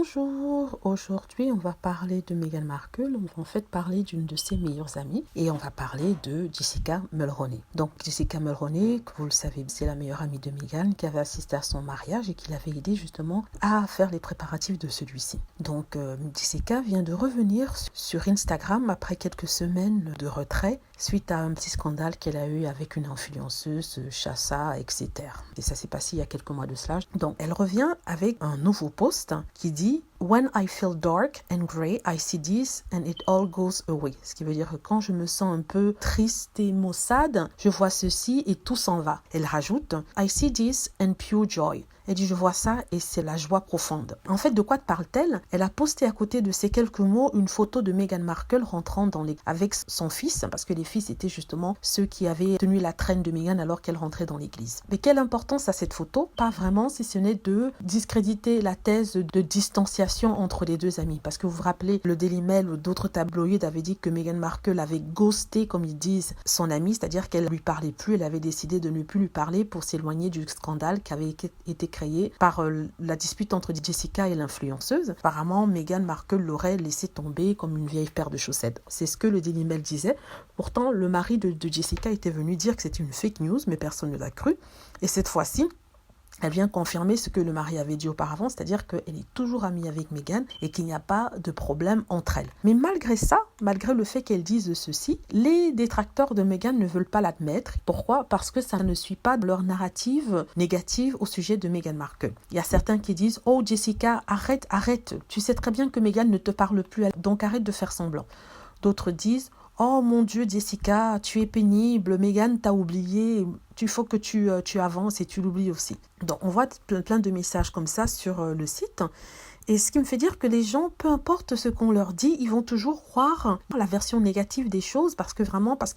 Bonjour, aujourd'hui on va parler de Meghan Markle, on va en fait parler d'une de ses meilleures amies et on va parler de Jessica Mulroney. Donc Jessica Mulroney, vous le savez, c'est la meilleure amie de Meghan qui avait assisté à son mariage et qui l'avait aidé justement à faire les préparatifs de celui-ci. Donc Jessica vient de revenir sur Instagram après quelques semaines de retrait suite à un petit scandale qu'elle a eu avec une influenceuse, Chassa, etc. Et ça s'est passé il y a quelques mois de cela. Donc elle revient avec un nouveau post qui dit « When I feel dark and grey, I see this and it all goes away ». Ce qui veut dire que quand je me sens un peu triste et maussade, je vois ceci et tout s'en va. Elle rajoute « I see this and pure joy ». Elle dit « Je vois ça et c'est la joie profonde ». En fait, de quoi parle-t-elle? Elle a posté à côté de ces quelques mots une photo de Meghan Markle rentrant avec son fils, parce que les fils étaient justement ceux qui avaient tenu la traîne de Meghan alors qu'elle rentrait dans l'église. Mais quelle importance a cette photo? Pas vraiment, si ce n'est de discréditer la thèse de distanciation entre les deux amis. Parce que vous vous rappelez, le Daily Mail ou d'autres tabloïds avaient dit que Meghan Markle avait ghosté, comme ils disent, son amie, c'est-à-dire qu'elle ne lui parlait plus, elle avait décidé de ne plus lui parler pour s'éloigner du scandale qui avait été créé par la dispute entre Jessica et l'influenceuse. Apparemment, Meghan Markle l'aurait laissé tomber comme une vieille paire de chaussettes. C'est ce que le Daily Mail disait. Pourtant, le mari de Jessica était venu dire que c'était une fake news, mais personne ne l'a cru. Et cette fois-ci, elle vient confirmer ce que le mari avait dit auparavant, c'est-à-dire qu'elle est toujours amie avec Meghan et qu'il n'y a pas de problème entre elles. Mais malgré ça, malgré le fait qu'elles disent ceci, les détracteurs de Meghan ne veulent pas l'admettre. Pourquoi? Parce que ça ne suit pas leur narrative négative au sujet de Meghan Markle. Il y a certains qui disent « Oh Jessica, arrête, tu sais très bien que Meghan ne te parle plus, donc arrête de faire semblant ». D'autres disent « Oh mon Dieu, Jessica, tu es pénible, Meghan t'a oublié, il faut que tu avances et tu l'oublies aussi. » Donc, on voit plein de messages comme ça sur le site. Et ce qui me fait dire que les gens, peu importe ce qu'on leur dit, ils vont toujours croire la version négative des choses parce qu'il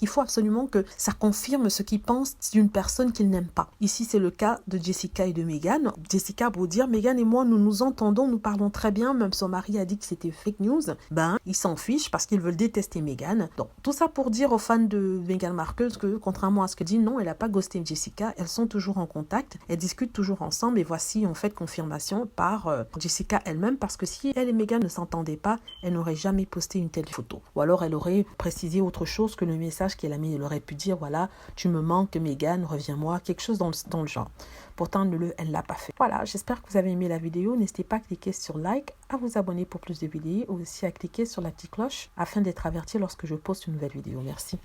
faut absolument que ça confirme ce qu'ils pensent d'une personne qu'ils n'aiment pas. Ici, c'est le cas de Jessica et de Meghan. Jessica, pour dire, Meghan et moi, nous nous entendons, nous parlons très bien, même son mari a dit que c'était fake news. Ils s'en fichent parce qu'ils veulent détester Meghan. Donc, tout ça pour dire aux fans de Meghan Markle que, contrairement à ce que dit, non, elle n'a pas ghosté Jessica, elles sont toujours en contact, elles discutent toujours ensemble et voici, en fait, confirmation par Jessica elle-même, parce que si elle et Meghan ne s'entendaient pas, elle n'aurait jamais posté une telle photo. Ou alors elle aurait précisé autre chose que le message qu'elle a mis. Elle aurait pu dire, voilà, tu me manques Meghan, reviens-moi, quelque chose dans le genre. Pourtant, elle ne l'a pas fait. Voilà, j'espère que vous avez aimé la vidéo. N'hésitez pas à cliquer sur like, à vous abonner pour plus de vidéos, ou aussi à cliquer sur la petite cloche afin d'être averti lorsque je poste une nouvelle vidéo. Merci.